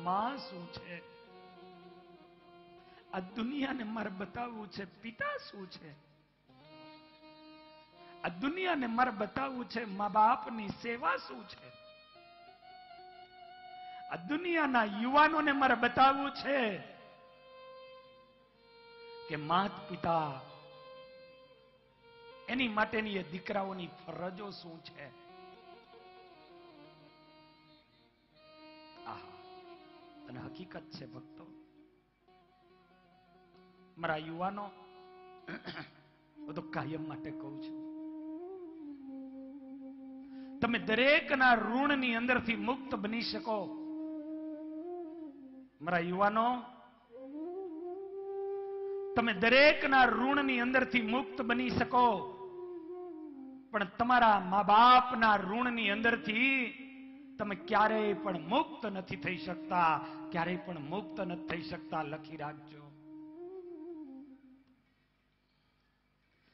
માં શું છે? આ દુનિયાને મારે બતાવવું છે પિતા શું છે? આ દુનિયાને મારે બતાવવું છે મા બાપની સેવા શું છે? આ દુનિયાના યુવાનોને મારે બતાવવું છે કે માત પિતા એની માટેની એ દીકરાઓની ફરજો શું છે? અને હકીકત છે ભક્તો, મારા યુવાનો, હું તો કાયમ માટે કહું છું, તમે દરેકના ઋણની અંદરથી મુક્ત બની શકો. મારા યુવાનો, તમે દરેકના ઋણની અંદરથી મુક્ત બની શકો, પણ તમારા મા બાપના ઋણની અંદરથી તમે ક્યારેય પણ મુક્ત નથી થઈ શકતા, ક્યારેય પણ મુક્ત નથી થઈ શકતા. લખી રાખજો.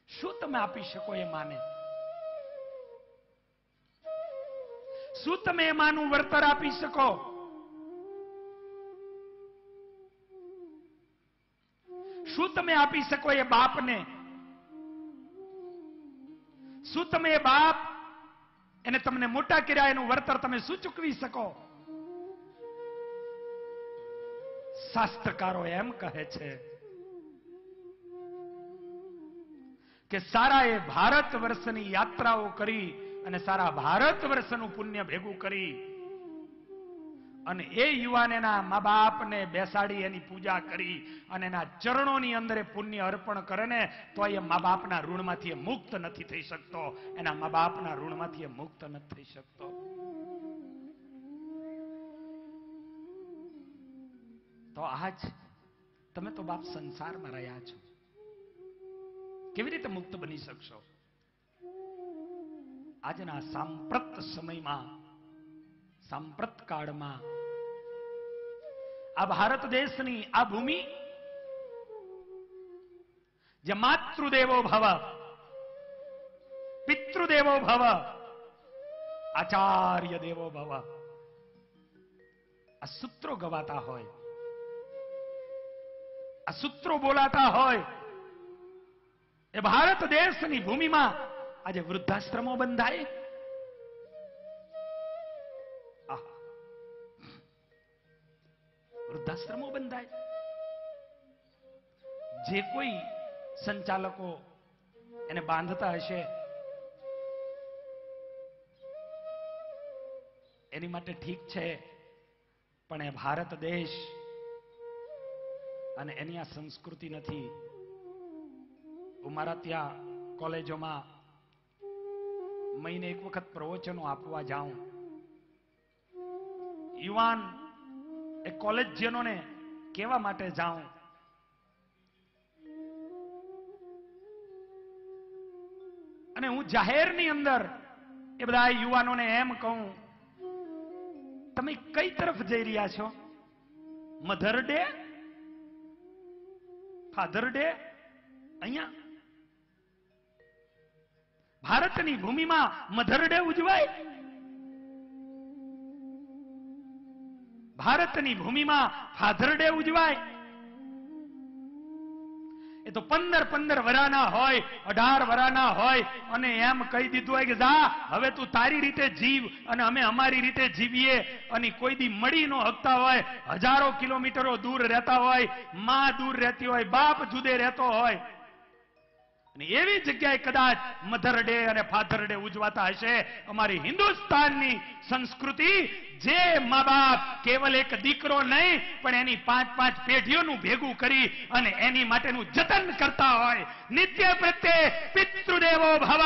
શું તમે આપી શકો એ માને? શું તમે એ માનું વળતર આપી શકો? શું તમે આપી શકો એ બાપને? શું તમે એ બાપ એને તમને મોટા કર્યા એનું વળતર તમે શું ચૂકવી શકો? શાસ્ત્રકારો એમ કહે છે કે સારા એ ભારત વર્ષની યાત્રાઓ કરી અને સારા ભારત વર્ષનું પુણ્ય ભેગું કરી અને એ યુવાન એના મા બાપને બેસાડી એની પૂજા કરી અને એના ચરણોની અંદર એ પુણ્ય અર્પણ કરે ને તો એ મા બાપના ઋણમાંથી મુક્ત નથી થઈ શકતો. એના મા બાપના ઋણમાંથી મુક્ત નથી થઈ શકતો. તો આજ તમે તો બાપ સંસારમાં રહ્યા છો, કેવી રીતે મુક્ત બની શકશો? આજના સાંપ્રત સમયમાં, સાંપ્રત કાળમાં આ ભારત દેશની આ ભૂમિ જે માતૃદેવો ભવ, પિતૃદેવો ભવ, આચાર્ય દેવો ભવ, આ સૂત્રો ગવાતા હોય, આ સૂત્રો બોલાતા હોય, એ ભારત દેશની ભૂમિમાં આજે વૃદ્ધાશ્રમો બંધાય. વૃદ્ધાશ્રમો બંધાય. જે કોઈ સંચાલકો એને બાંધતા હશે એની માટે ઠીક છે, પણ એ ભારત દેશ અને એની આ સંસ્કૃતિ નથી. હું મારા ત્યાં કોલેજોમાં મહિને એક વખત પ્રવચનો આપવા જાઉં. યુવાન એ કોલેજિયનોને કેવા માટે જાઉં, અને હું જાહેરની અંદર એ બધા યુવાનોને એમ કહું, તમે કઈ તરફ જઈ રહ્યા છો? મધર ડે, ફાધર ડે અહીંયા ભારતની ભૂમિમાં મધર ડે ઉજવાય? ભારતની ભૂમિમાં ફાધર ડે ઉજવાય? એ તો 15 વરાના હોય, 18 વરાના હોય અને એમ કહી દીધું હોય કે જા હવે તું તારી રીતે જીવ અને અમે અમારી રીતે જીવીએ. અને કોઈ દી મળી ન હકતા હોય, હજારો કિલોમીટરો દૂર રહેતા હોય, માં દૂર રહેતી હોય, બાપ જુદે રહેતો હોય, અને એવી જગ્યાએ કદાચ મધર ડે અને ફાધર ડે ઉજવાતા હશે. અમારી હિન્દુસ્તાનની સંસ્કૃતિ જે મા બાપ કેવલ એક દીકરો નહીં પણ એની 5 પેઢીઓનું ભેગું કરી અને એની માટેનું જતન કરતા હોય, નિત્ય પ્રત્યે પિતૃદેવો ભવ,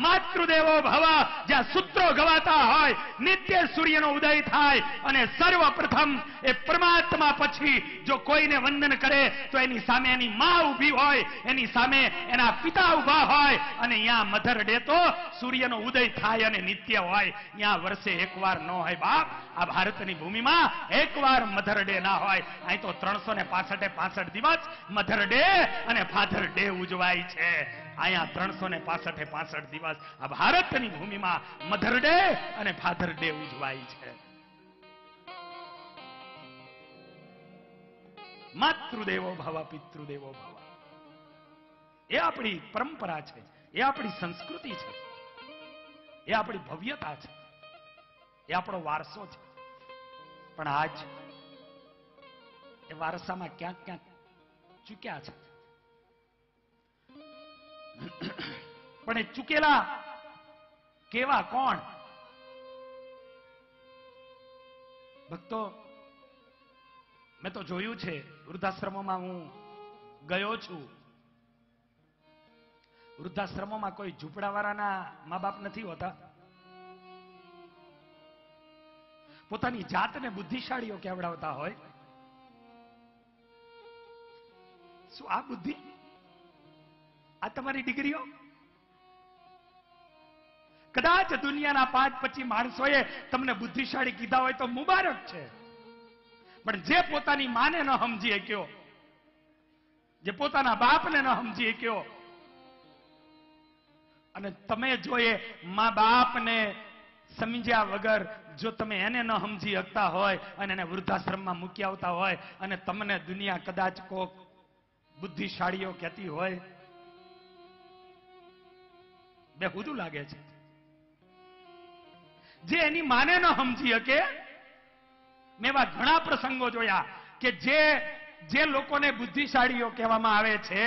માતૃદેવો ભવ, જ્યાં સૂત્રો ગવાતા હોય, નિત્ય સૂર્યનો ઉદય થાય અને સર્વપ્રથમ એ પરમાત્મા પછી જો કોઈને વંદન કરે તો એની સામે એની માં ઊભી હોય, એની સામે એના પિતા ઉભા હોય. અને અહીંયા મધર ડે તો સૂર્યનો ઉદય થાય અને નિત્ય હોય. અહીંયા વર્ષે એકવાર ન હોય બાપ. આ ભારતની ભૂમિમાં એકવાર મધર ડે ના હોય. અહીં તો 365 દિવસ મધર ડે અને ફાધર ડે ઉજવાય છે. અહીંયા 365 દિવસ આ ભારતની ભૂમિમાં મધર ડે અને ફાધર ડે ઉજવાય છે. માતૃદેવો ભવ પિતૃદેવો ભવ. એ આપણી પરંપરા છે, એ આપણી સંસ્કૃતિ છે, એ આપણી ભવ્યતા છે, એ આપણો વારસો છે. પણ આજ એ વારસામાં ક્યાંક ક્યાંક ચૂક્યા છે. પણ એ ચૂકેલા કેવા, કોણ? ભક્તો, મેં તો જોયું છે, વૃદ્ધાશ્રમોમાં હું ગયો છું. વૃદ્ધાશ્રમોમાં કોઈ ઝૂંપડાવાળાના મા બાપ નથી હોતા. પોતાની જાતને બુદ્ધિશાળીઓ કેવડાવતા હોય. શું આ બુદ્ધિ? આ તમારી ડિગ્રીઓ? કદાચ દુનિયાના 5-25 માણસોએ તમને બુદ્ધિશાળી કીધા હોય તો મુબારક છે. પણ જે પોતાની માને ન સમજી શક્યો, જે પોતાના બાપને ન સમજી શક્યો, અને તમે જો એ મા બાપને સમજ્યા વગર જો તમે એને ન સમજી શકતા હોય અને એને વૃદ્ધાશ્રમમાં મૂકી આવતા હોય અને તમને દુનિયા કદાચ કોક બુદ્ધિશાળીઓ કહેતી હોય, બેહુદું લાગે છે. જે એની માને ન સમજી શકે, મેં એવા ઘણા પ્રસંગો જોયા કે જે લોકોને બુદ્ધિશાળીઓ કહેવામાં આવે છે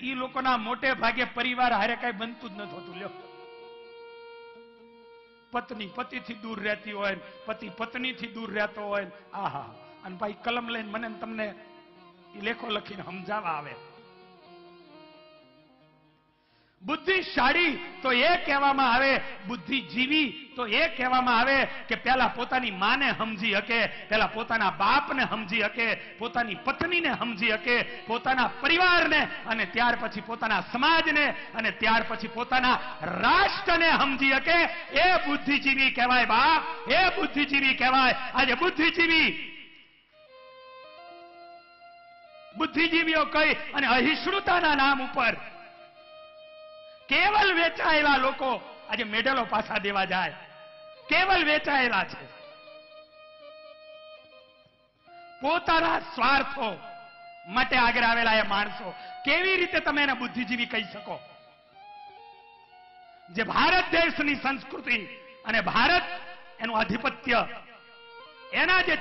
એ લોકોના મોટે ભાગે પરિવાર હારે કઈ બનતું જ નથી હોતું. લ્યો, પત્ની પતિથી દૂર રહેતી હોય, પતિ પત્નીથી દૂર રહેતો હોય, આહા, અને ભાઈ કલમ લઈને મને તમને લેખો લખીને સમજાવવા આવે. બુદ્ધિશાળી તો એ કહેવામાં આવે, બુદ્ધિજીવી તો એ કહેવામાં આવે કે પહેલા પોતાની માને સમજી શકે, પહેલા પોતાના બાપને સમજી શકે, પોતાની પત્નીને સમજી શકે, પોતાના પરિવારને, અને ત્યાર પછી પોતાના સમાજને, અને ત્યાર પછી પોતાના રાષ્ટ્રને સમજી શકે. એ બુદ્ધિજીવી કહેવાય બાપ, એ બુદ્ધિજીવી કહેવાય. આજે બુદ્ધિજીવીઓ કઈ અને અહિષ્ણુતાના નામ ઉપર કેવલ વેચાયેલા લોકો આજે મેડલો પાછા દેવા જાય. કેવલ વેચાયેલા છે. પોતાના સ્વાર્થો માટે આગળ આવેલા એ માણસો, કેવી રીતે તમે એને બુદ્ધિજીવી કહી શકો? જે ભારત દેશની સંસ્કૃતિ અને ભારત એનું આધિપત્ય, એના જે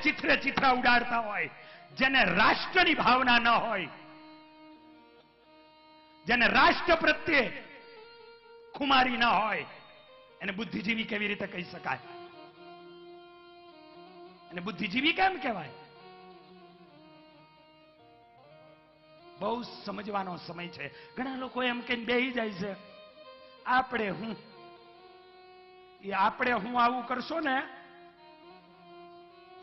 ચિત્રા ઉડાડતા હોય, જેને રાષ્ટ્રની ભાવના ન હોય, જેને રાષ્ટ્ર પ્રત્યે ખુમારી ન હોય, એને બુદ્ધિજીવી કેવી રીતે કહી શકાય? અને બુદ્ધિજીવી કેમ કહેવાય? બહુ સમજવાનો સમય છે. ઘણા લોકો એમ કહીને બેહી જાય છે, આપણે હું આવું કરશો ને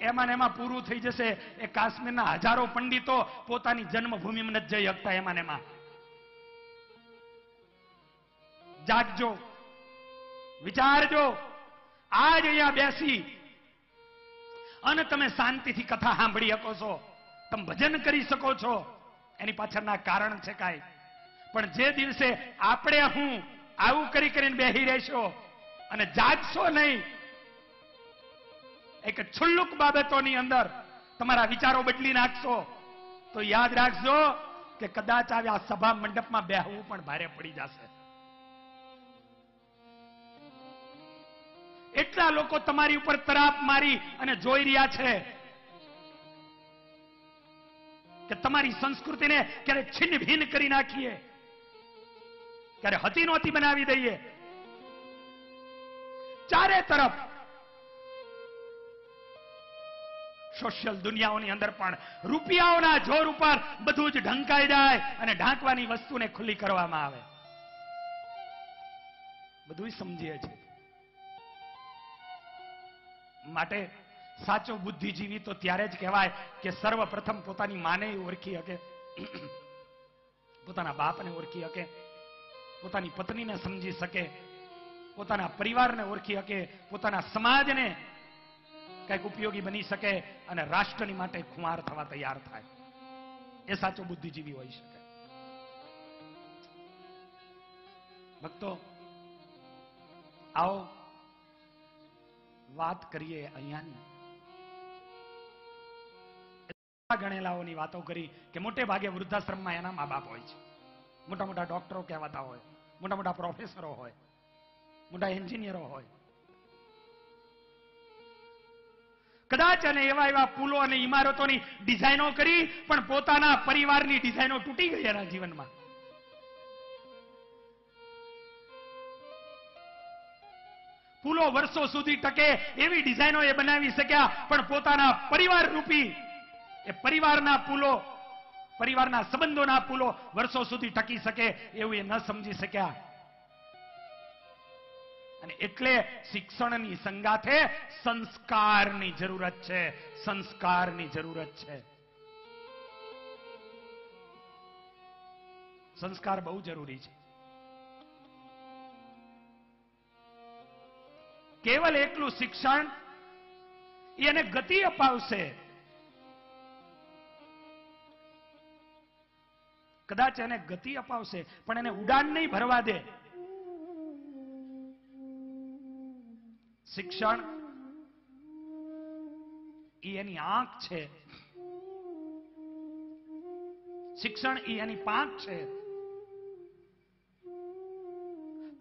એમાં પૂરું થઈ જશે. એ કાશ્મીરના હજારો પંડિતો પોતાની જન્મભૂમિમાં નથી જઈ શકતા. એમાં જાગજો, વિચારજો. આજ અહીંયા બેસી અને તમે શાંતિથી કથા સાંભળી શકો છો, તમે ભજન કરી શકો છો, એની પાછળના કારણ છે કાંઈ. પણ જે દિવસે આપણે હું આવું કરીને બેહી રહેશો અને જાગશો નહીં, એક છુલ્લુક બાબતોની અંદર તમારા વિચારો બદલી નાખશો, તો યાદ રાખજો કે કદાચ આ સભા મંડપમાં બેહવું પણ ભારે પડી જશે. એટલા લોકો તમારી ઉપર તરાપ મારી અને જોઈ રહ્યા છે કે તમારી સંસ્કૃતિને ક્યારે છિન્ન ભિન્ન કરી નાખીએ, ક્યારે હતી નહોતી બનાવી દઈએ. ચારે તરફ સોશિયલ દુનિયાઓની અંદર પણ રૂપિયાઓના જોર ઉપર બધું જ ઢંકાઈ જાય અને ઢાંકવાની વસ્તુને ખુલ્લી કરવામાં આવે. બધું સમજીએ છે. માટે સાચો બુદ્ધિજીવી તો ત્યારે જ કહેવાય કે સર્વપ્રથમ પોતાની માને ઓળખી શકે, પોતાના બાપને ઓળખી શકે, પોતાની પત્નીને સમજી શકે, પોતાના પરિવારને ઓળખી શકે, પોતાના સમાજને કંઈક ઉપયોગી બની શકે અને રાષ્ટ્રની માટે ખુમાર થવા તૈયાર થાય. એ સાચો બુદ્ધિજીવી હોઈ શકે. ભક્તો, આવો વાત કરીએ અહીંયાની. ગણેલાઓની વાતો કરી કે મોટે ભાગે વૃદ્ધાશ્રમમાં એના મા બાપ હોય છે. મોટા મોટા ડોક્ટરો કહેવાતા હોય, મોટા મોટા પ્રોફેસરો હોય, મોટા એન્જિનિયરો હોય. કદાચ અને એવા પુલો અને ઇમારતોની ડિઝાઇનો કરી, પણ પોતાના પરિવારની ડિઝાઇનો તૂટી ગઈ એના જીવનમાં. પુલો વર્ષો સુધી ટકે એવી ડિઝાઇનો એ બનાવી શક્યા, પણ પોતાના પરિવાર રૂપી એ પરિવારના પુલો, પરિવારના સંબંધોના પુલો વર્ષો સુધી ટકી શકે એવું એ ન સમજી શક્યા. અને એટલે શિક્ષણની સંગાથે સંસ્કારની જરૂરત છે. સંસ્કારની જરૂરત છે. સંસ્કાર બહુ જરૂરી છે. કેવલ એકલું શિક્ષણ એને ગતિ અપાવશે. કદાચ એને ગતિ અપાવશે, પણ એને ઉડાન નહીં ભરવા દે. શિક્ષણ એ એની આંખ છે, શિક્ષણ એ એની પાંખ છે,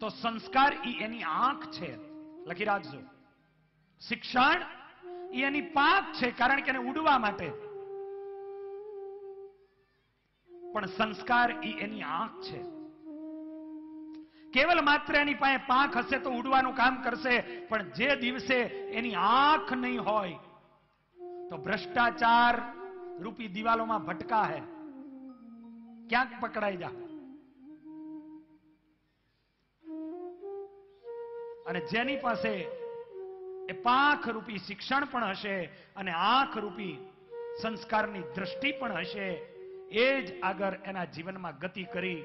તો સંસ્કાર એ એની આંખ છે. લખી રાખજો, શિક્ષણ એ એની પાંખ છે, કારણ કે એને ઉડવા માટે, પણ સંસ્કાર એ એની આંખ છે. કેવલ માત્ર એની પાસે પાંખ હશે તો ઉડવાનું કામ કરશે, પણ જે દિવસે એની આંખ નહીં હોય તો ભ્રષ્ટાચાર રૂપી દિવાલોમાં ભટકા હે, ક્યાંક પકડાઈ જા. અને જેની પાસે એ પાંખ રૂપી શિક્ષણ પણ હશે અને આંખ રૂપી સંસ્કારની દ્રષ્ટિ પણ હશે, એ જ આગળ એના જીવનમાં ગતિ કરી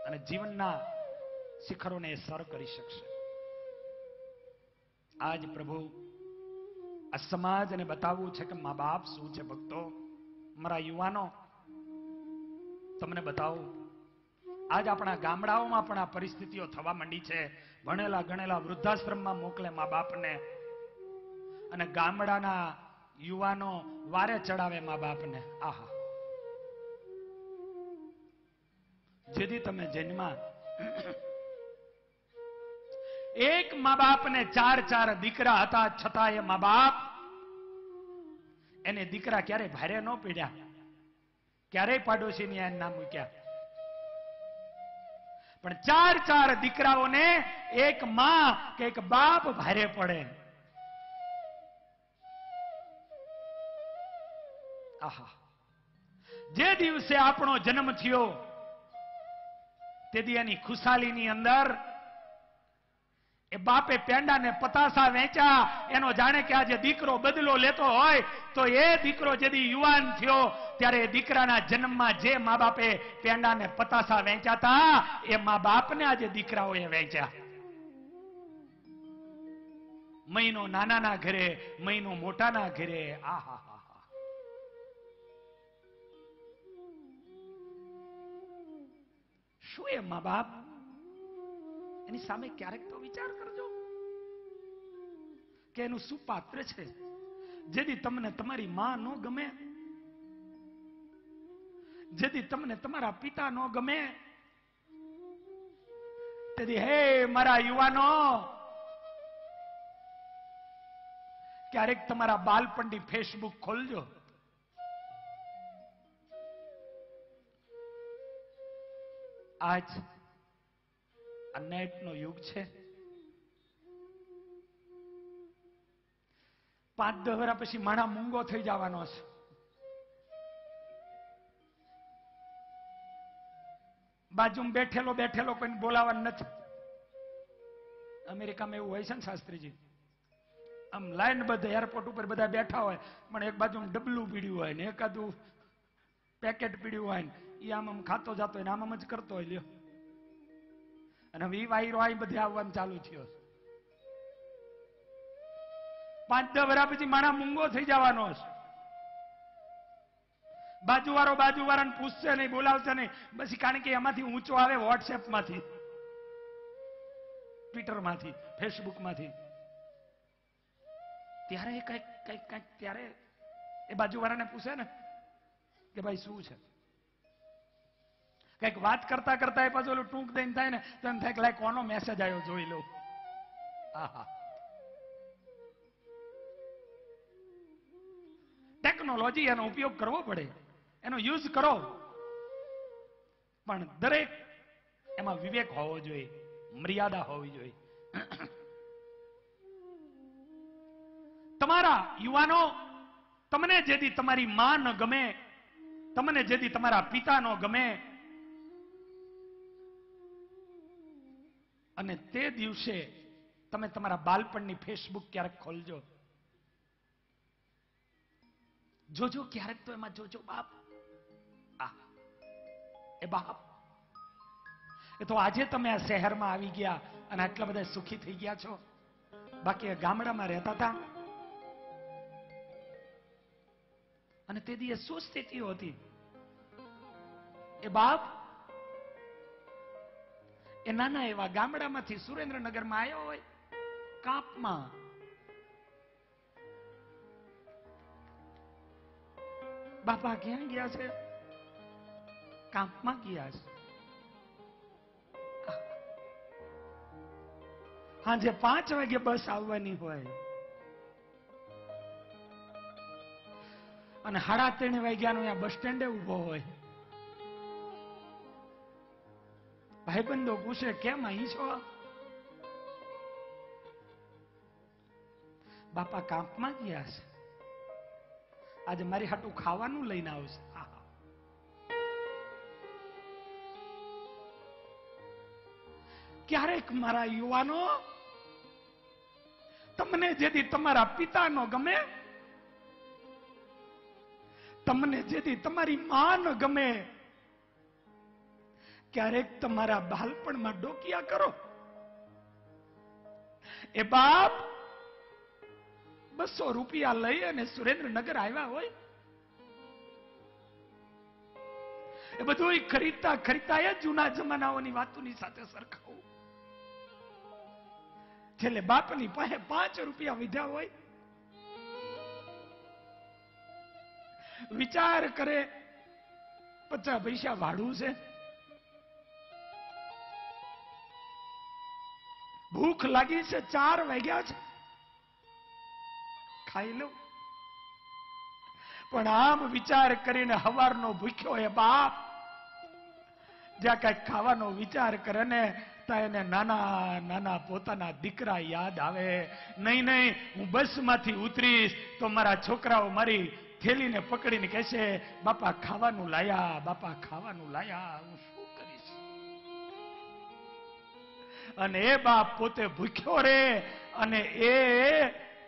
અને જીવનના શિખરોને સર કરી શકશે. આજ પ્રભુ આ સમાજને બતાવવું છે કે મા બાપ શું છે. ભક્તો, મારા યુવાનો, તમને બતાવું, આજ આપણા ગામડાઓમાં પણ આ પરિસ્થિતિઓ થવા માંડી છે. ભણેલા ગણેલા વૃદ્ધાશ્રમમાં મોકલે મા બાપને, અને ગામડાના યુવાનો વારે ચડાવે મા બાપને. આહા, જેથી તમે જન્મા એક મા બાપને 4 દીકરા હતા, છતાં એ મા બાપ એને દીકરા ક્યારેય ભારે ન પીડ્યા, ક્યારેય પાડોશીની આ ના મૂક્યા. પણ 4 દીકરાઓને એક માં કે એક બાપ ભારે પડે. આહા, જે દિવસે આપણો જન્મ થયો તેથી એની ખુશાલીની અંદર એ બાપે પેંડાને પતાસા વેચ્યા. એનો જાણે કે આજે દીકરો બદલો લેતો હોય, તો એ દીકરો જેથી યુવાન થયો ત્યારે એ દીકરાના જન્મમાં જે મા બાપે પેંડાને પતાસા વેચ્યા હતા, એ મા બાપને આજે દીકરાઓએ વેચ્યા. મહિનો નાનાના ઘરે, મહિનો મોટાના ઘરે. આહા, શું એ મા બાપ? એની સામે ક્યારેક તો વિચાર કરજો કે એનું શું પાત્ર છે. જેથી તમને તમારી માં ન ગમે, જેથી તમને તમારા પિતા ન ગમે, તેથી હે મારા યુવાનો, ક્યારેક તમારા બાલપણની ફેસબુક ખોલજો. આજ આ નેટ નો યુગ છે. 5-10 વર્ષ પછી માણા મૂંગો થઈ જવાનો છે. બાજુમાં બેઠેલો કોઈને બોલાવવાનું નથી. અમેરિકામાં એવું હોય છે ને શાસ્ત્રીજી, આમ લાઈન બધે એરપોર્ટ ઉપર બધા બેઠા હોય, પણ એક બાજુ ડબલું પીડ્યું હોય ને એકાદું પેકેટ પીડ્યું હોય ને એ આમ ખાતો જતો હોય ને આમ જ કરતો હોય. લ્યો, અને હવે એ વાયરો આ બધે આવવાનું ચાલુ થયો. 5-10 વર્ષ પછી માણા મૂંગો થઈ જવાનો છે. બાજુવાળાને પૂછશે નહીં, બોલાવશે નહીં, બસ કારણ કે એમાંથી ઊંચો આવે વોટ્સએપ માંથી, ટ્વિટર માંથી, ફેસબુક માંથી. ત્યારે કઈક ત્યારે એ બાજુવાળાને પૂછે ને, કે ભાઈ શું છે? કઈક વાત કરતા કરતા એ પાછું ઓલું ટૂંક દઈને થાય ને તો એમ થાય કે લાય કોનો મેસેજ આવ્યો જોઈ લો. આહા, ટેકનોલોજી, એનો ઉપયોગ કરવો પડે, એનો યુઝ કરો, પણ દરેક એમાં વિવેક હોવો જોઈએ, મર્યાદા હોવી જોઈએ. તમારા યુવાનો, તમને જેથી તમારી માં ન ગમે, તમને જેથી તમારા પિતા ન ગમે, અને તે દિવસે તમે તમારા બાળપણની ફેસબુક ક્યારેક ખોલજો, જોજો ક્યારેક તો એમાં જોજો બાપ, એ બાપ, એ તો આજે તમે આ શહેરમાં આવી ગયા અને આટલા બધા સુખી થઈ ગયા છો, બાકી ગામડામાં રહેતા હતા અને તે દિવસે શું સ્થિતિ હતી? એ બાપ એ નાના એવા ગામડામાંથી સુરેન્દ્રનગરમાં આવ્યો હોય, કાપમાં, બાપા ક્યાં ગયા છે? કાપમાં ગયા છે. સાંજે 5 વાગે બસ આવવાની હોય અને 3:30 વાગ્યાનો અહીંયા બસ સ્ટેન્ડે ઉભો હોય. ભાઈબંધો પૂછે કેમ અહીં છો? બાપા કાંપમાં ગયા છે, આજે મારી હાટું ખાવાનું લઈને આવશે. ક્યારેક મારા યુવાનો, તમને જેથી તમારા પિતા નો ગમે, તમને જેથી તમારી માં ન ગમે, ક્યારેક તમારા બાળપણમાં ડોકિયા કરો. એ બાપ 200 રૂપિયા લઈ અને સુરેન્દ્રનગર આવ્યા હોય, એ બધું ખરીદતા ખરીદતા એ જૂના જમાનાઓની વાતોની સાથે સરખાવું. છેલ્લે બાપની પાસે 5 રૂપિયા વિધા હોય, વિચાર કરે 50 પૈસા ભાડું છે, ભૂખ લાગી છે, 4 વાગ્યા છે, ખાઈ લો. પણ આમ વિચાર કરીને હવારનો ભૂખ્યો એ બાપ જ્યાં કઈક ખાવાનો વિચાર કરે ને ત્યાં એને નાના નાના પોતાના દીકરા યાદ આવે. નહીં નહીં, હું બસમાંથી ઉતરીશ તો મારા છોકરાઓ મારી થેલીને પકડીને કહેશે, બાપા ખાવાનું લાયા, બાપા ખાવાનું લાયા, હું શું કરીશ? અને એ બાપ પોતે ભૂખ્યો રે અને એ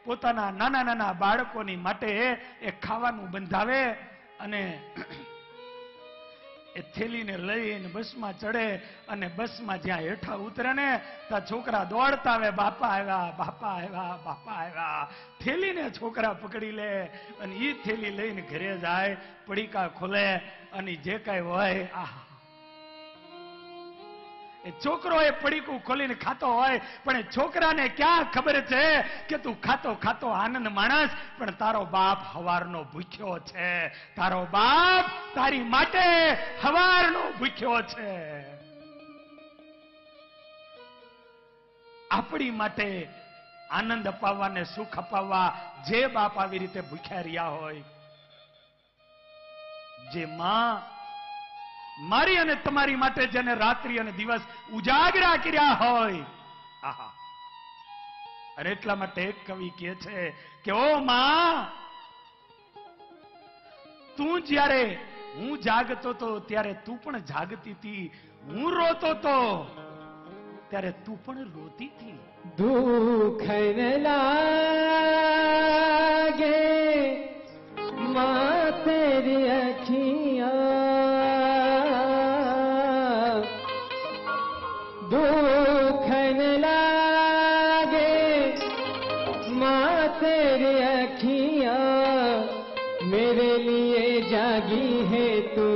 પોતાના નાના નાના બાળકોની માટે એ ખાવાનું બંધાવે અને એ થેલીને લઈને બસમાં ચડે અને બસમાં જ્યાં હેઠા ઉતરે ને ત્યાં છોકરા દોડતા આવે, બાપા આવ્યા, બાપા આવ્યા, બાપા આવ્યા. થેલીને છોકરા પકડી લે અને એ થેલી લઈને ઘરે જાય, પડીકા ખોલે અને જે કઈ હોય, આહા, એ છોકરો એ પડીકું ખોલીને ખાતો હોય, પણ એ છોકરાને ક્યાં ખબર છે કે તું ખાતો ખાતો આનંદ માણસ, પણ તારો બાપ હવારનો ભૂખ્યો છે, તારો બાપ તારી માટે હવારનો ભૂખ્યો છે. આપણી માટે આનંદ અપાવવા ને સુખ અપાવવા જે બાપ આવી રીતે ભૂખ્યા રહ્યા હોય, જે માં મારી અને તમારી માટે જેને રાત્રિ અને દિવસ ઉજાગરા કર્યા હોય, આહા. અને એટલા માટે એક કવિ કહે છે કે ઓ માં, તું જ્યારે હું જાગતો તો ત્યારે તું પણ જાગતી હતી, હું રોતો તો ત્યારે તું પણ રોતી હતી. દુઃખ ન લાગે માં તેરી અખિયાં, दुख न लागे माँ तेरी अखियाँ, मेरे लिए जागी है तू,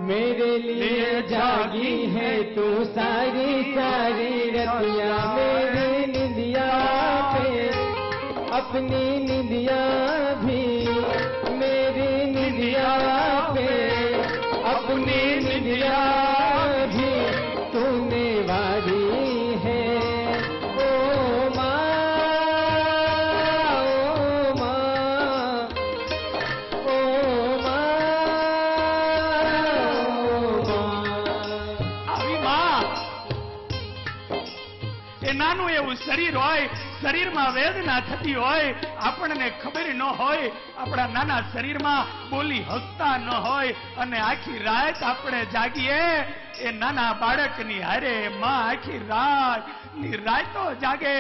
मेरे लिए जागी है तू सारी सारी रतियाँ. मेरी निंदिया पे अपनी निंदिया भी, मेरी निंदिया पे अपनी निंदिया भी तूने वारी है। ओ माँ, ओ माँ, ओ माँ, ओ माँ। આવી માં એ નાનું એવું શરીર હોય, શરીરમાં વેદના થતી હોય, આપણને ખબર ન હોય, આપણા નાના શરીરમાં બોલી હસતા ન હોય, અને આખી રાત આપણે જાગીએ એ નાના બાળકની હારે માં આખી રાત ની રાતો જાગે,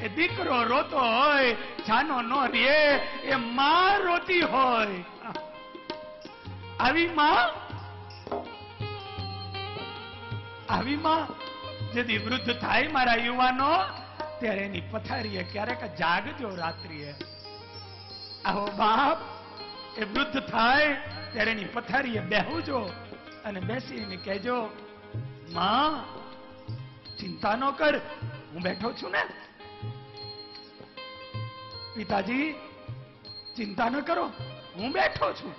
એ દીકરો રોતો હોય, છાનો ન રે, એ માં રોતી હોય. આવી માં જેથી વૃદ્ધ થાય મારા યુવાનો, ત્યારે એની પથારીએ ક્યારેક જાગજો રાત્રિએ. આવો બાપ એ વૃદ્ધ થાય ત્યારે એની પથારીએ બેહુજો અને બેસીને કહેજો, માં ચિંતા ન કર, હું બેઠો છું ને. પિતાજી ચિંતા ન કરો, હું બેઠો છું.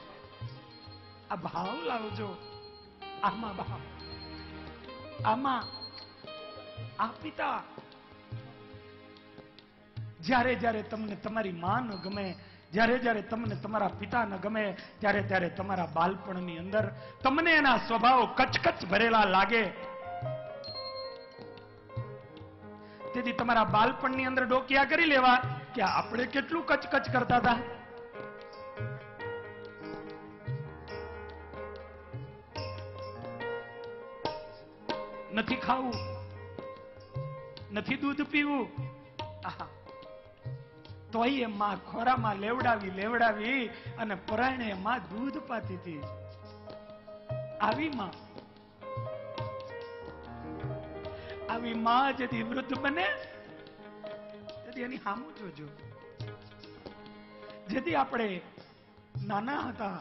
આ ભાવ લાવજો. આમાં ભાવ, આમાં આ પિતા. જ્યારે જ્યારે તમને તમારી માં ન ગમે, જ્યારે જ્યારે તમને તમારા પિતા ન ગમે, ત્યારે ત્યારે તમારા બાળપણની અંદર તમને એના સ્વભાવ કચકચ ભરેલા લાગે. તેથી તમારા બાળપણની અંદર ડોકિયા કરી લેવા કે આપણે કેટલું કચકચ કરતા હતા. નથી ખાવું, નથી દૂધ પીવું, તોય એ માં ખોરામાં લેવડાવી અને પરાયણે માં દૂધ પાતી હતી. આવી માં જેથી વૃદ્ધ બને તેથી એની સામું જોજો. જેથી આપણે નાના હતા,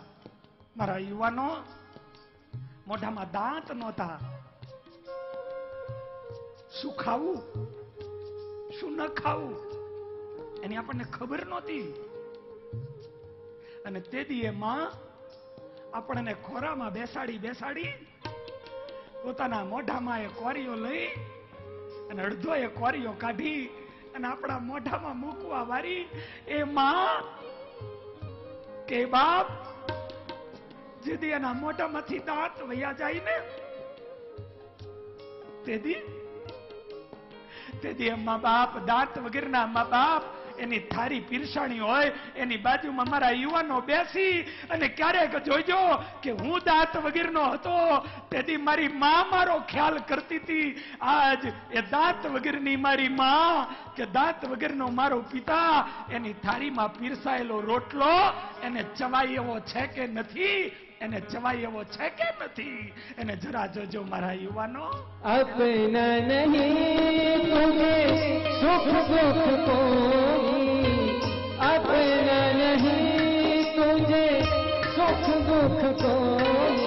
મારા યુવાનો, મોઢામાં દાંત નહોતા, શું ખાવું શું ન ખાવું એની આપણને ખબર નહોતી. અને તે દીએ માં આપણને ખોરામાં બેસાડી પોતાના મોઢામાં એ કોરીઓ લઈ અને અડધો એ કોરીઓ કાઢી અને આપણા મોઢામાં મૂકવા વારી. એ માં કે બાપ જેથી એના મોઢામાંથી દાંત વયા જાય ને તેથી મા બાપ, દાંત વગરના મા બાપ, એની થારી પીરસાણી હોય એની બાજુમાં મારા યુવાનો બેસી અને ક્યારેક જોઈજો કે હું દાંત વગરનો હતો તેથી મારી માં મારો ખ્યાલ કરતી હતી. આજ એ દાંત વગરની મારી માં કે દાંત વગરનો મારો પિતા એની થાળીમાં પીરસાયેલો રોટલો એને ચવાય એવો છે કે નથી, એને ચવાય એવો છે કે નથી, એને જરા જોજો મારા યુવાનો. अपना नहीं तुझे सुख दुख कोई, अपना नहीं तुझे सुख दुख कोई.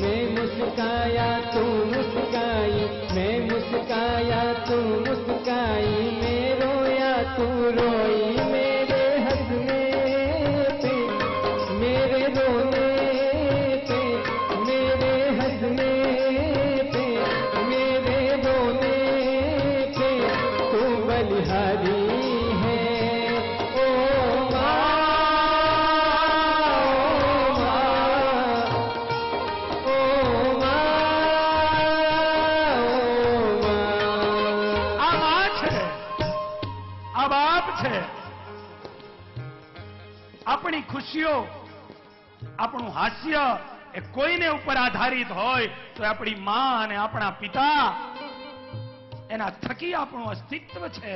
मैं मुस्काया तू मुस्काई, मैं मुस्काया तू मुस्काई, मैं रोया तू रोई. मेरे हंसने पे मेरे रोने पे, मेरे हंसने पे मेरे रोने पे तू बलिहारी है. ओ माँ, ओ माँ, આ માં છે, આ બાપ છે. આપણી ખુશીઓ, આપણું હાસ્ય એ કોઈને ઉપર આધારિત હોય તો આપણી માં અને આપણા પિતા, એના થકી આપણું અસ્તિત્વ છે.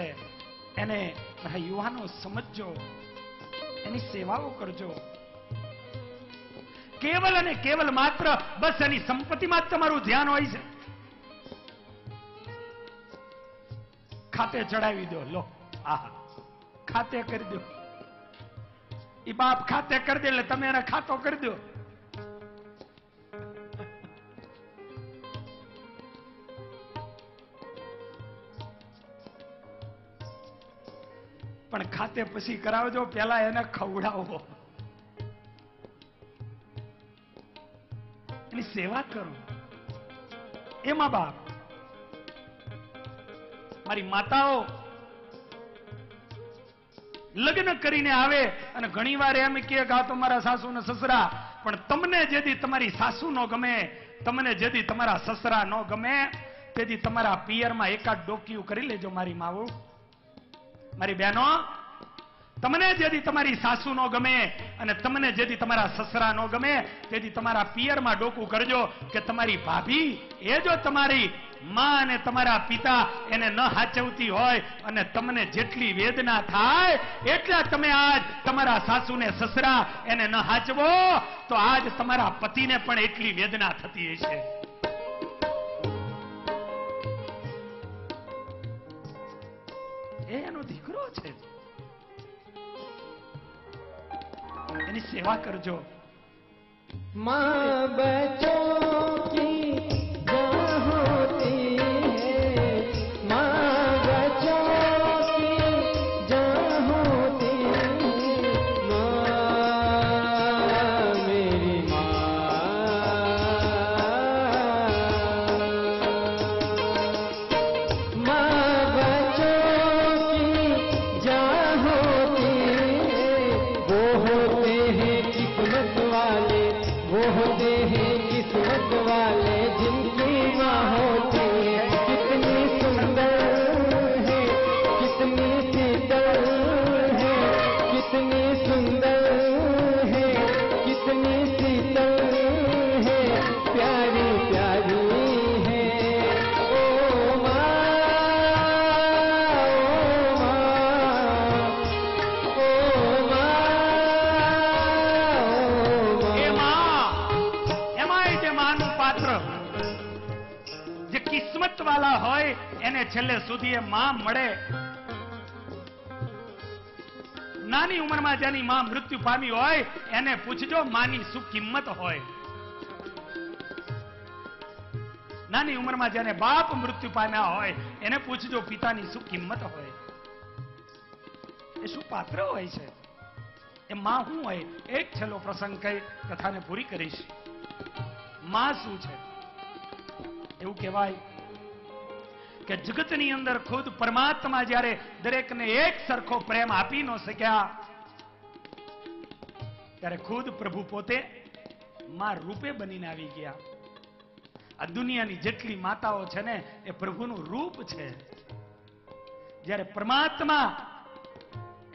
એને મારા યુવાનો સમજજો, એની સેવાઓ કરજો. કેવલ અને કેવલ માત્ર બસ એની સંપત્તિમાં જ તમારું ધ્યાન હોય છે. ખાતે ચડાવી દો, લો આહા ખાતે કરી દો. ઈ બાપ ખાતે કરી દે એટલે તમે એને ખાતો કરી દો. પણ ખાતે પછી કરાવજો, પેલા એને ખવડાવો. એની સેવા કરો. એ મા બાપ, મારી માતાઓ લગ્ન કરીને આવે અને ઘણી વાર એમ કે આ તો મારા સાસુ ને સસરા, પણ તમને જેથી તમારી સાસુ નો ગમે, તમને જેથી તમારા સસરા નો ગમે, તેથી તમારા પિયરમાં એકાદ ડોકિયું કરી લેજો મારી માવું, મારી બહેનો. તમને જેથી તમારી સાસુ નો ગમે અને તમને જેથી તમારા સસરા નો ગમે, તેથી તમારા પિયરમાં ડોકું કરજો કે તમારી ભાભી એ જો તમારી માં અને તમારા પિતા એને ન હાચવતી હોય અને તમને જેટલી વેદના થાય એટલા તમે આજ તમારા સાસુ ને સસરા એને ન હાચવો તો આજ તમારા પતિને પણ એટલી વેદના થતી હશે. એનો દીકરો છે, એની સેવા કરજો. माँ बच्चों की जहाँ होती है, माँ बच्चों की जहाँ होती है, माँ मेरी माँ बच्चों की जहाँ होती है, वो होते हैं किस्मत वाले, वो होते हैं किस्मत वाले जिनकी माँ होती है. कितनी सुंदर है, कितनी शीतल है, कितनी सुंदर है, कितनी शीतल है, प्यारी प्यारी है. ओ माँ, ओ माँ, ओ એ माँ. માં એમાંય તે માનું પાત્ર જે કિસ્મત વાળા હોય એને છેલ્લે સુધી એ માં મળે. નાની ઉંમરમાં જેની માં મૃત્યુ પામી હોય એને પૂછજો માની શું કિંમત હોય. નાની ઉંમરમાં જેને બાપ મૃત્યુ પામ્યા હોય એને પૂછજો પિતાની શું કિંમત હોય, એ શું પાત્ર હોય છે, એ માં શું હોય. એક છેલ્લો પ્રસંગ કહી કથાને પૂરી કરીશ. માં શું છે? એવું કહેવાય કે જગતની અંદર ખુદ પરમાત્મા જ્યારે દરેકને એક સરખો પ્રેમ આપી ન શક્યા ત્યારે ખુદ પ્રભુ પોતે માં રૂપે બનીને આવી ગયા. આ દુનિયાની જેટલી માતાઓ છે ને એ પ્રભુનું રૂપ છે. જ્યારે પરમાત્મા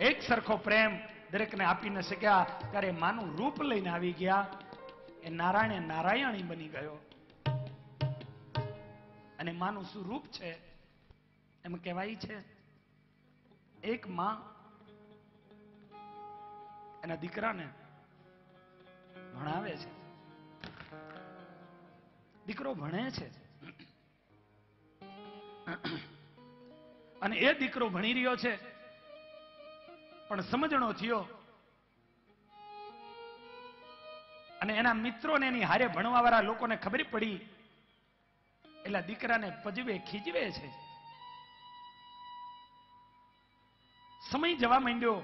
એક સરખો પ્રેમ દરેકને આપી ન શક્યા ત્યારે માનું રૂપ લઈને આવી ગયા. એ નારાયણે નારાયણી બની ગયો. અને માનું શું રૂપ છે એમ કહેવાય છે, એક માં એના દીકરાને ભણાવે છે. દીકરો ભણે છે અને એ દીકરો ભણી રહ્યો છે પણ સમજણો થયો અને એના મિત્રોને એની હારે ભણવા વાળા લોકોને ખબર પડી એટલે દીકરાને પજવે ખીજવે છે. સમય જવા માંડ્યો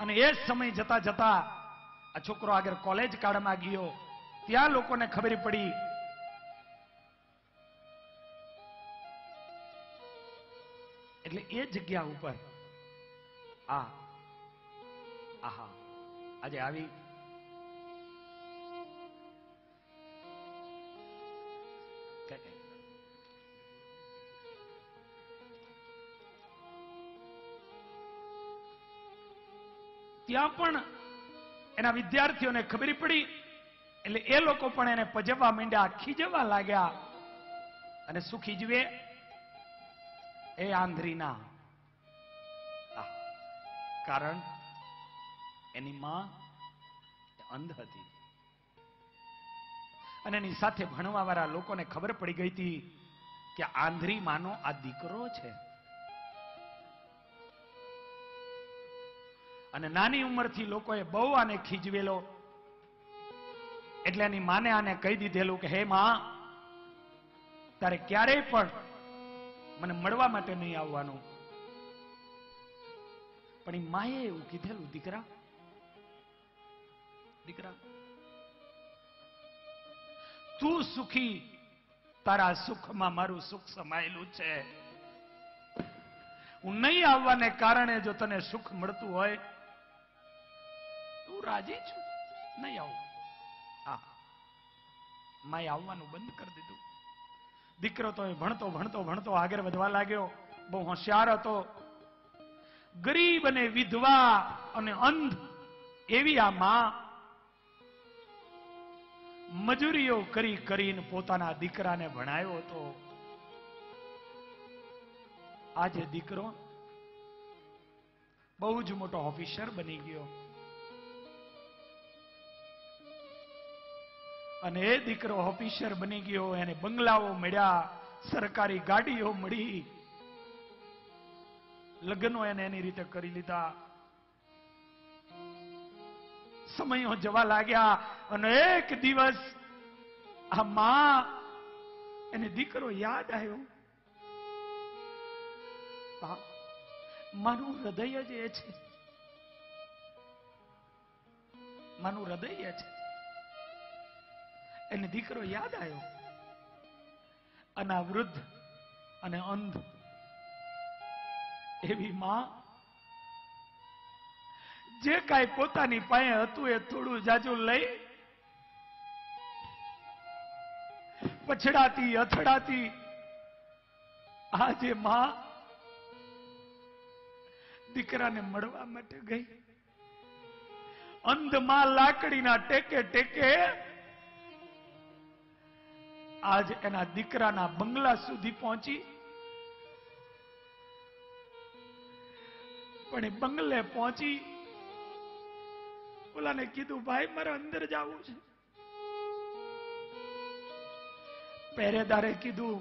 અને એ સમય જતા જતા આ છોકરો આગળ કોલેજ કાળમાં ગયો. ત્યાં લોકોને ખબર પડી એટલે એ જગ્યા ઉપર આહા આજે આવી ત્યાં પણ એના વિદ્યાર્થીઓને ખબર પડી એટલે એ લોકો પણ એને પજવવા માંડ્યા, ખીજવા લાગ્યા. અને શું ખીજવે? એ આંધ્રીના. કારણ એની માં અંધ હતી અને એની સાથે ભણવા વાળા લોકોને ખબર પડી ગઈ હતી કે આંધળી માનો આ દીકરો છે. અને નાની ઉંમરથી લોકોએ બહુ આને ખીજવેલો એટલે એની માને આને કહી દીધેલું કે હે માં, તારે ક્યારેય પણ મને મળવા માટે નહીં આવવાનું. પણ એ માએ એવું કીધેલું, દીકરા દીકરા, તું સુખી, તારા સુખમાં મારું સુખ સમાયેલું છે. હું નહીં આવવાને કારણે જો તને સુખ મળતું હોય, તું રાજી છું, નહીં આવું. માએ આવવાનું બંધ કરી દીધું. દીકરો તો ભણતો ભણતો ભણતો આગળ વધવા લાગ્યો. બહુ હોશિયાર હતો. ગરીબ અને વિધવા અને અંધ એવી આ માં મજૂરીઓ કરી કરીને પોતાના દીકરાને ભણાયો હતો. આજે દીકરો બહુ જ મોટો ઓફિસર બની ગયો. અને એ દીકરો ઓફિસર બની ગયો, એને બંગલાઓ મળ્યા, સરકારી ગાડીઓ મળી, લગ્નો એને એની રીતે કરી લીધા. સમયો જવા લાગ્યા અને એક દિવસ આ માં એને દીકરો યાદ આવ્યો. મારું હૃદય જ એ છે, મારું હૃદય એ છે. એને દીકરો યાદ આવ્યો. અને આ વૃદ્ધ અને અંધ એવી માં જે કાંઈ પોતાની પાસે હતું એ થોડું જાજુ લઈ પછડાતી અથડાતી આજે માં દીકરાને મળવા માટે ગઈ. અંધ માં લાકડીના ટેકે ટેકે આજ એના દીકરાના બંગલા સુધી પહોંચી. પણ એ બંગલે પહોંચી ઓલાને કીધું, ભાઈ મારે અંદર જવું છે. પહેરેદારે કીધું,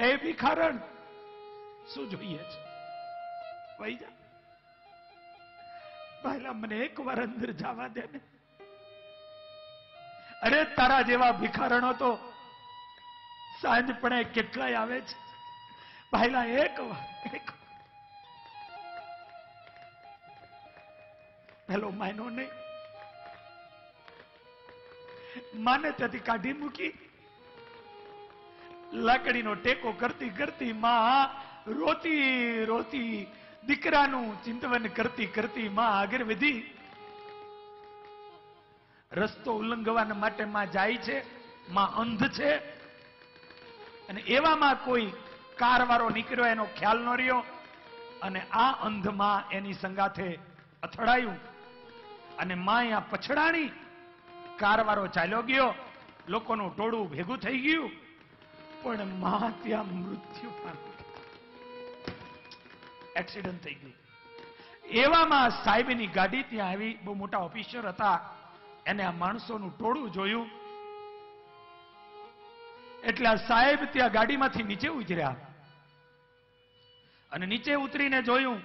એ ભિખારણ શું જોઈએ છે, વહી જા. પહેલા મને એક વાર અંદર જવા દે ને. અરે તારા જેવા ભિખારણો તો સાંજ પણ કેટલાય આવે છે. પહેલા એક વાર પેલો માયનો નહીં. માને ત્યાંથી કાઢી મૂકી. લાકડીનો ટેકો કરતી કરતી માં રોતી રોતી દીકરાનું ચિંતવન કરતી કરતી માં આગળ વધી. રસ્તો ઉલ્લંઘવા માટે માં જાય છે. માં અંધ છે. અને એવામાં કોઈ કાર વાળો નીકળ્યો, એનો ખ્યાલ ન રહ્યો અને આ અંધમાં એની સંગાથે અથડાયું અને માં અહીંયા પછડાણી. કાર વાળો ચાલ્યો ગયો, લોકોનું ટોળું ભેગું થઈ ગયું, પણ માં ત્યાં મૃત્યુ પામી. એક્સિડન્ટ થઈ ગયું. એવામાં સાહેબની ગાડી ત્યાં આવી. બહુ મોટા ઓફિસર હતા. એને આ માણસોનું ટોળું જોયું એટલે આ સાહેબ ત્યાં ગાડીમાંથી નીચે ઉતર્યા અને નીચે ઉતરીને જોયું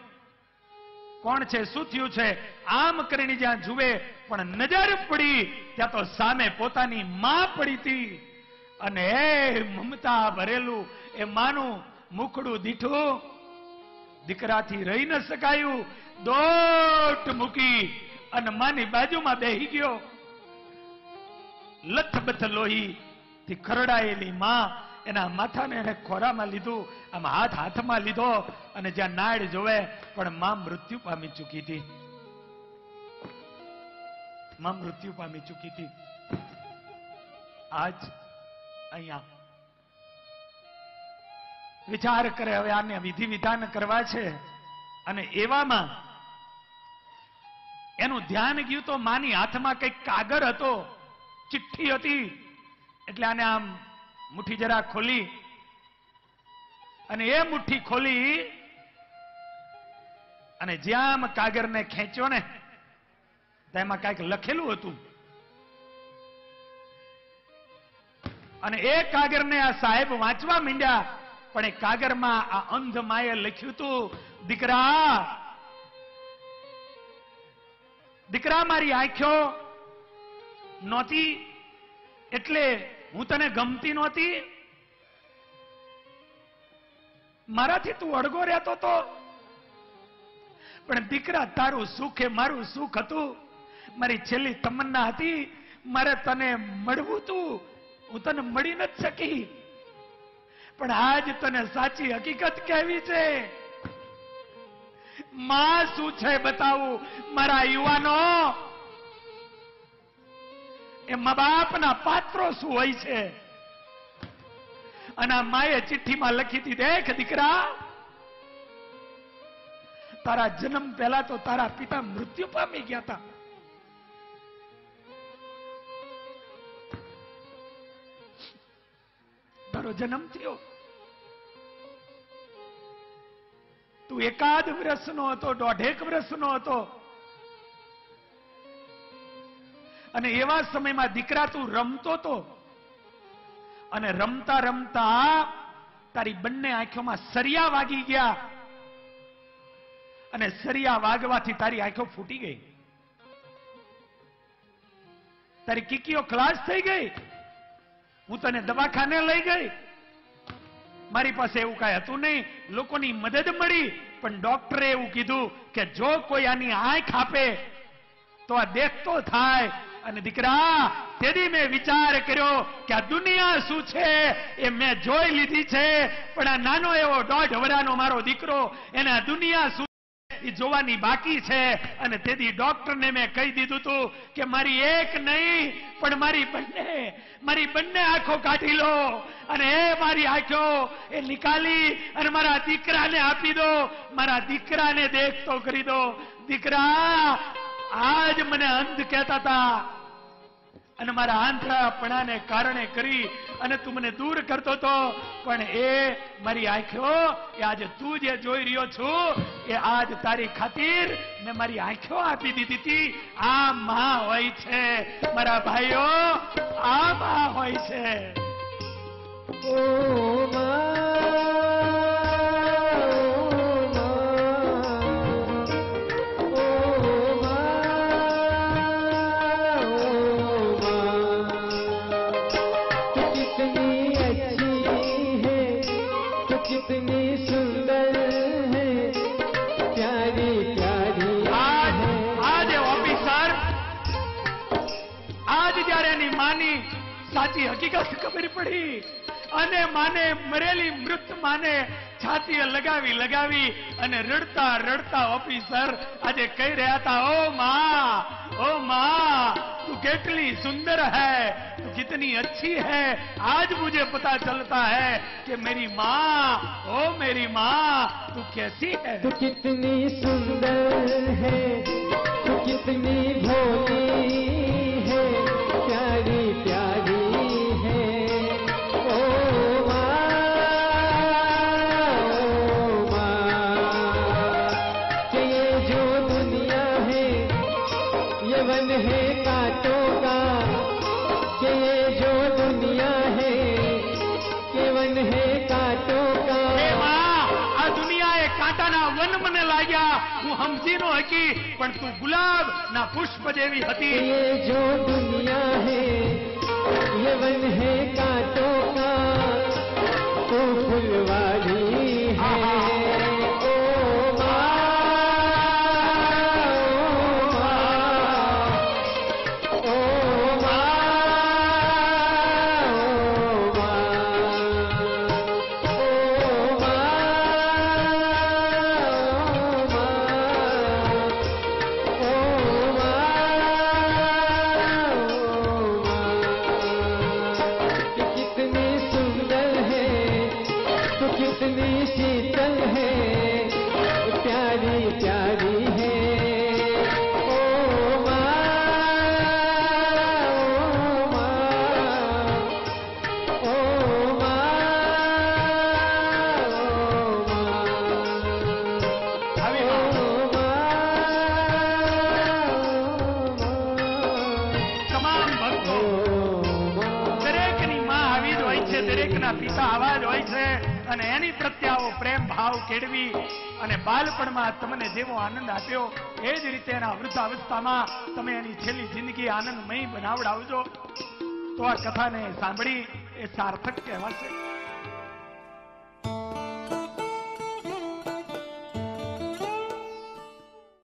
કોણ છે, શું થયું છે. આમ કરીને જ્યાં જુએ પણ નજર પડી ત્યાં તો સામે પોતાની માં પડી હતી. અને એ મમતા ભરેલું એ માનું મુખડું દીઠું. દીકરાથી રહી ન શકાયું. દોટ મૂકી અને માની બાજુમાં બેહી ગયો. લથબથ લોહી થી ખરડાયેલી માં એના માથાને એને ખોરામાં લીધું, આમ હાથ હાથમાં લીધો અને જ્યાં નાડ જોવે પણ માં મૃત્યુ પામી ચૂકી હતી. માં મૃત્યુ પામી ચૂકી હતી. આજ અહીંયા વિચાર કરે હવે આને વિધિ વિધાન કરવા છે અને એવામાં એનું ધ્યાન ગયું તો માની હાથમાં કઈક કાગળ હતો, ચિઠ્ઠી હતી. એટલે આને આમ મુઠ્ઠી જરા ખોલી અને એ મુઠ્ઠી ખોલી અને જ્યાં કાગળને ખેંચ્યો ને તેમાં કઈક લખેલું હતું અને એ કાગળને આ સાહેબ વાંચવા માંડ્યા. પણ એ કાગળમાં આ અંધ માએ લખ્યું હતું, દીકરા દીકરા મારી આંખો નહોતી એટલે હું તને ગમતી નહોતી, મારાથી તું અડગો રહેતો તો, પણ દીકરા તારું સુખ એ મારું સુખ હતું. મારી છેલ્લી તમન્ના હતી, મારે તને મળવું તું, હું તને મળી નથી શકી, પણ આજ તને સાચી હકીકત કહેવી છે. માં શું છે બતાવું. મારા યુવાનો, એ મા બાપના પાત્રો શું હોય છે. અને આ માએ ચિઠ્ઠીમાં લખી હતી, દેખ દીકરા, તારા જન્મ પહેલા તો તારા પિતા મૃત્યુ પામી ગયા હતા. તારો જન્મ થયો, તું 1 વર્ષનો હતો, 1.5 વર્ષનો હતો, અને એવા સમયમાં દીકરા તું રમતો તો, અને રમતા રમતા તારી બંને આંખોમાં સરિયા વાગી ગયા, અને સરિયા વાગવાથી તારી આંખો ફૂટી ગઈ, તારી કીકીઓ ખલાસ થઈ ગઈ. હું તને દવાખાને લઈ ગઈ, મારી પાસે એવું કાંઈ હતું નહીં, લોકોની મદદ મળી, પણ ડોક્ટરે એવું કીધું કે જો કોઈ આની આંખ આપે તો આ દેખતો થાય. અને દીકરા, તેથી મેં વિચાર કર્યો કે આ દુનિયા શું છે એ મેં જોઈ લીધી છે, પણ આ નાનો એવો 1.5 વર્ષનો મારો દીકરો, એને આ દુનિયા શું એ જોવાની બાકી છે. અને તેથી ડોક્ટરને મેં કહી દીધું હતું કે મારી એક નહીં પણ મારી બંને આંખો કાઢી લો, અને એ મારી આંખો એ નિકાલી અને મારા દીકરાને આપી દો, મારા દીકરાને દેખતો કરી દો. દીકરા, આજ મને અંધ કહેતા હતા, અને મારા આંધળાપણાને કારણે કરી અને તું મને દૂર કરતો હતો, પણ એ મારી આંખો એ આજે તું જે જોઈ રહ્યો છું એ આજ તારી ખાतिर મેં મારી આંખો આપી દીધી હતી. આ માં હોય છે મારા ભાઈઓ, આ માં હોય છે. ઓ સાચી હકીકત ખબર પડી, અને માને મરેલી મૃત માને છાતીએ લગાવી અને રડતા રડતા ઓફિસર આજે કહી રહ્યા હતા, ઓ माँ तू कितनी सुंदर है, तू कितनी अच्छी है. आज मुझे पता चलता है कि मेरी माँ, ओ मेरी माँ, तू कैसी है. तू कितनी सुंदर है, तू कितनी भोली है, प्यारी प्यारी હું સમજી નો હકી, પણ તું ગુલાબ ના પુષ્પ જેવી હતી. ये जो दुनिया है ये वन है कांटों का, तो फुलवारी है. ओ પિતા આવા જ હોય છે, અને એની પ્રત્યે આવો પ્રેમ ભાવ કેળવી અને બાળપણમાં તમને જેવો આનંદ આપ્યો એ જ રીતે એના વૃદ્ધાવસ્થામાં તમે એની છેલ્લી જિંદગી આનંદમય બનાવડાવજો, તો આ કથાને સાંભળી એ સાર્થક કહેવાશે.